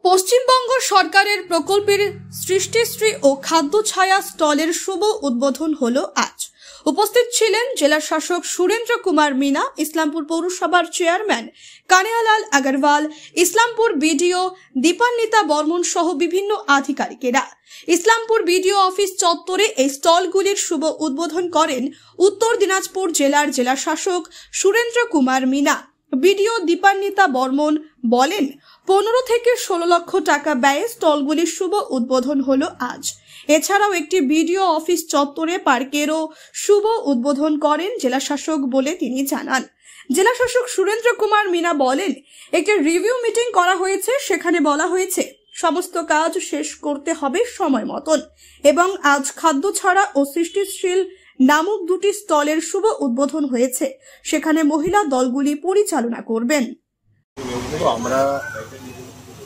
পশ্চিমবঙ্গ সরকারের প্রকল্পের সৃষ্টিশ্রী ও খাদ্য ছায়া স্টলের শুভ উদ্বোধন হলো আজ। উপস্থিত ছিলেন জেলা শাসক সুরেন্দ্র কুমার মিনা, ইসলামপুর পৌরসভার চেয়ারম্যান কানিয়ালাল আগরওয়াল, ইসলামপুর বিডিও দীপান্বিতা বর্মন সহ বিভিন্ন আধিকারিকেরা। ইসলামপুর বিডিও অফিস চত্বরে এই স্টলগুলির শুভ উদ্বোধন করেন উত্তর দিনাজপুর জেলার জেলা শাসক সুরেন্দ্র কুমার মিনা। বিডিও দীপান্বিতা বর্মন বলেন, 15 থেকে 16 লক্ষ টাকা ব্যয়ে স্টলগুলির শুভ উদ্বোধন হলো আজ। এছাড়াও একটি বিডিও অফিস চত্বরে পার্কেরও শুভ উদ্বোধন করেন জেলা শাসক বলে তিনি জানান। জেলা শাসক সুরেন্দ্র কুমার মিনা বলেন, একটি রিভিউ মিটিং করা হয়েছে, সেখানে বলা হয়েছে সমস্ত কাজ শেষ করতে হবে সময় মতন এবং আজ খাদ্য ছাড়া ও সৃষ্টিশীল নামক দুটি স্টলের শুভ উদ্বোধন হয়েছে, সেখানে মহিলা দলগুলি পরিচালনা করবেন। আমরা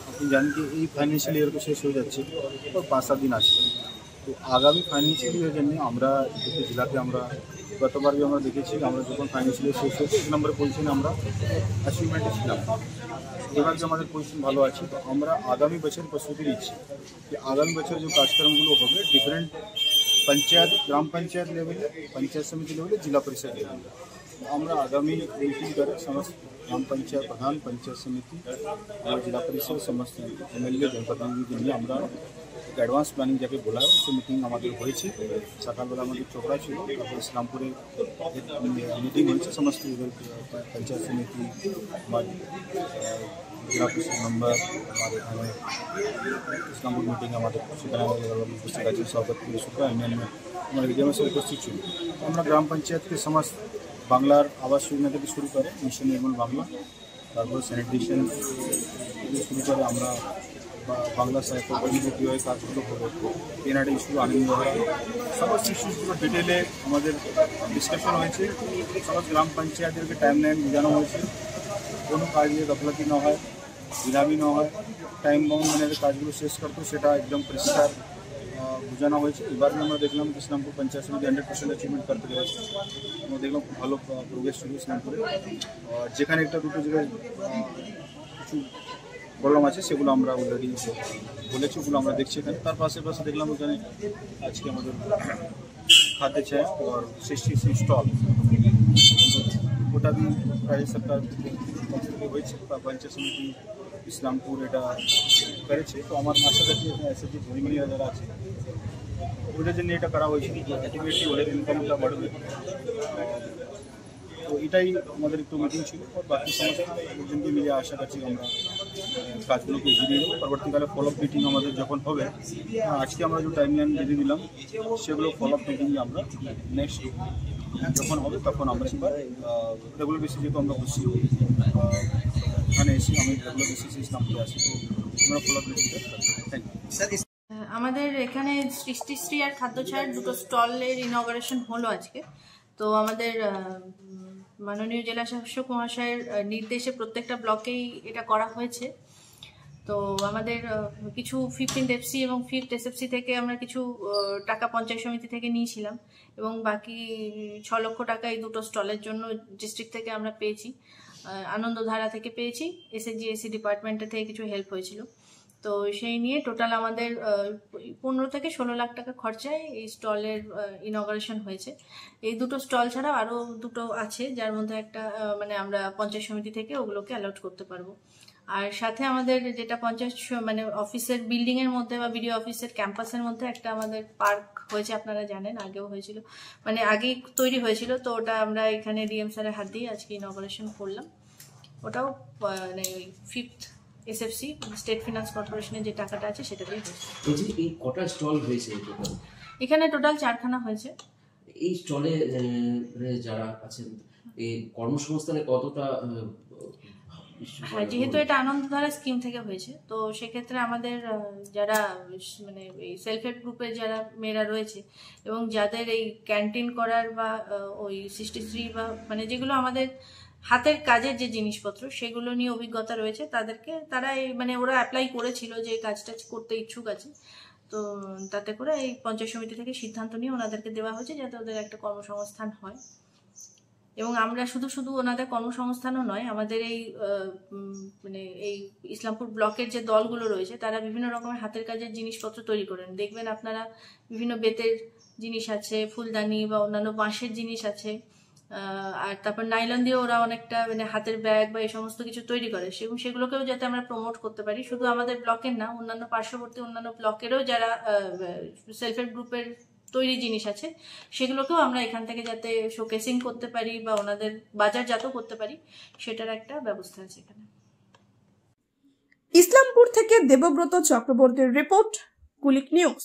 আপনি জানেন কি এই ফাইন্যান্সিয়াল ইয়ার শেষ হয়ে যাচ্ছে, 5-7 দিন আছে। তো আগামী ফাইন্যান্সিয়াল ইয়ারের জন্য আমরা জেলাতে আমরা গতবার আমরা দেখেছি, আমরা যখন ফাইন্যান্সিয়াল ইয়ার শেষ হয়েছে 1 নম্বরে পজিশনে আমরা অ্যাচিভমেন্টে ছিলাম। এবার যে আমাদের পজিশন ভালো আছে, তো আমরা আগামী বছর প্রস্তুতি নিচ্ছি যে আগামী বছর যে কাজকর্মগুলো হবে ডিফারেন্ট पंचायत ग्राम पंचायत लेवल, पंचायत समिति लेवल, जिला परिषद लेवल আমরা আগামী মিটিং করে সমস্ত গ্রাম পঞ্চায়েত প্রধান, পঞ্চায়েত সমিতি और जिला परिषद समस्त एमएलए जनप्रतिनिधि নিয়ে আমরা অ্যাডভান্স প্ল্যানিং যাকে বলা হয় সেই মিটিং আমাদের হয়েছে। সকালবেলা আমাদের চোপড়া ছিল, তারপর ইসলামপুরে মিটিং হয়েছে সমস্ত পঞ্চায়েত সমিতি, আমার जिला परिषद मेम्बर, हमारे এখানে ইসলামপুর মিটিং আমাদের সেখানে উপস্থিত আছে সভাপতি সুপ্রা ইউনিয়ন আমার বিদ্যালয় সে উপস্থিত ছিল। আমরা গ্রাম পঞ্চায়েতকে সমস্ত বাংলার আবাস যোজনা থেকে শুরু করে মিশন নির্মল বাংলা, তারপর স্যানিটেশন থেকে শুরু করে আমরা বাংলা সাহিত্য কমিউনিটি হয়ে কাজগুলো করে এনআরডি ইস্যু, আনন্দ সমস্ত ইস্যুসগুলো ডিটেলে আমাদের ডিসকাশন হয়েছে। সমস্ত গ্রাম পঞ্চায়েতদেরকে টাইম লাইন বোঝানো হয়েছে, কোনো কাজ নিয়ে গাফলাতি না হয়, বিরামি না হয়, টাইম বাউন্ড মানে কাজগুলো শেষ করতো সেটা একদম পরিষ্কার বোঝানো হয়েছে। এবার আমরা দেখলাম ইসলামপুর পঞ্চায়েত সমিতি 100% অ্যাচিভমেন্ট করতে পেরেছে। আমরা দেখলাম খুব ভালো প্রোগ্রেস শুরু ইসলামপুরে। যেখানে একটা দুটো জায়গায় কিছু প্রবলেম আছে সেগুলো আমরা অলরেডি বলেছি, ওগুলো আমরা দেখছি এখানে। তার পাশে দেখলাম ওখানে আজকে আমাদের খাদ্য ছায়া और সৃষ্টি স্টল ওটা भी রাজ্য সরকার হয়েছে, পঞ্চায়েত সমিতি ইসলামপুর এটা করেছে। তো আমার আশা করছি এসে যে ধনীমণি যারা আছে ওদের জন্য এটা করা হয়েছে, অ্যাক্টিভিটি ওদের ইনকামটা বাড়বে। তো এটাই আমাদের একটু মিটিং ছিল। বাকি সমস্ত লোকজনকে মিলে আশা করছি আমরা কাজগুলোকে এগিয়ে নিয়ে যাবো। পরবর্তীকালে ফলোআপ মিটিং আমাদের যখন হবে, আজকে আমরা যে টাইমলাইন বেঁধে দিলাম সেগুলো ফলোআপ মিটিংয়ে আমরা নেক্সট যখন হবে তখন আমরা একবার রেগুলার বেসিসে যেহেতু আমরা বসছি এখানে এসে আমি রেগুলার বেসিসে ইসলামপুরে আসি, তো আমরা ফলোআপ মিটিংটা থ্যাংক ইউ। আমাদের এখানে সৃষ্টিশ্রী আর খাদ্য ছায়ার দুটো স্টলের ইনঅগারেশন হলো আজকে। তো আমাদের মাননীয় জেলা শাসক মহাশয়ের নির্দেশে প্রত্যেকটা ব্লকেই এটা করা হয়েছে। তো আমাদের কিছু 15th এফসি এবং 5th এসএফসি থেকে আমরা কিছু টাকা পঞ্চায়েত সমিতি থেকে নিয়েছিলাম এবং বাকি 6 লক্ষ টাকা এই দুটো স্টলের জন্য ডিস্ট্রিক্ট থেকে আমরা পেয়েছি, আনন্দধারা থেকে পেয়েছি, এসএসজি ডিপার্টমেন্টের থেকে কিছু হেল্প হয়েছিল। তো সেই নিয়ে টোটাল আমাদের 15 থেকে 16 লাখ টাকা খরচায় এই স্টলের ইনঅগারেশন হয়েছে। এই দুটো স্টল ছাড়াও আরও দুটো আছে, যার মধ্যে একটা মানে আমরা পঞ্চায়েত সমিতি থেকে ওগুলোকে অ্যালট করতে পারবো। আর সাথে আমাদের যেটা পঞ্চায়েত মানে অফিসের বিল্ডিং এর মধ্যে বা বিডিও অফিসের ক্যাম্পাসের মধ্যে একটা আমাদের পার্ক হয়েছে, আপনারা জানেন আগেও হয়েছিল, মানে আগেই তৈরি হয়েছিল। তো ওটা আমরা এখানে ডিএম স্যারের হাত দিয়ে আজকে ইনঅগারেশন করলাম। ওটাও মানে 5th এসএফসি স্টেট ফিনান্স কর্পোরেশনের যে টাকাটা আছে সেটা দিয়ে হয়েছে। এই কটা স্টল হয়েছে টোটাল? এখানে টোটাল 4খানা হয়েছে। এই স্টলে যারা আছেন এই কর্মসংস্থানে কতটা? হ্যাঁ, যেহেতু এটা আনন্দধারা স্কিম থেকে হয়েছে, তো সেক্ষেত্রে আমাদের যারা মানে এই সেলফ হেল্প গ্রুপের যারা মেয়েরা রয়েছে এবং যাদের এই ক্যান্টিন করার বা ওই সৃষ্টিশ্রী বা মানে যেগুলো আমাদের হাতের কাজের যে জিনিসপত্র সেগুলো নিয়ে অভিজ্ঞতা রয়েছে, তাদেরকে তারা মানে ওরা অ্যাপ্লাই করেছিল যে কাজটা করতে ইচ্ছুক আছে। তো তাতে করে এই পঞ্চায়েত সমিতি থেকে সিদ্ধান্ত নিয়ে ওনাদেরকে দেওয়া হয়েছে যাতে ওদের একটা কর্মসংস্থান হয়। এবং আমরা শুধু শুধু ওনাদের কর্মসংস্থানও নয়, আমাদের এই মানে এই ইসলামপুর ব্লকের যে দলগুলো রয়েছে তারা বিভিন্ন রকমের হাতের কাজের জিনিসপত্র তৈরি করেন। দেখবেন আপনারা বিভিন্ন বেতের জিনিস আছে, ফুলদানি বা অন্যান্য বাঁশের জিনিস আছে, আর তারপর নাইলন দিয়ে ওরা অনেকটা মানে হাতের ব্যাগ বা এই সমস্ত কিছু তৈরি করে। সেগুলোকেও যাতে আমরা প্রমোট করতে পারি, শুধু আমাদের ব্লকের না, অন্যান্য পার্শ্ববর্তী অন্যান্য ব্লকেরও যারা সেলফ হেল্প গ্রুপের তৈরি জিনিস আছে সেগুলোকেও আমরা এখান থেকে যাতে শোকেসিং করতে পারি বা ওনাদের বাজারজাত করতে পারি, সেটার একটা ব্যবস্থা আছে এখানে। ইসলামপুর থেকে দেবব্রত চক্রবর্তীর রিপোর্ট, কুলিক নিউজ।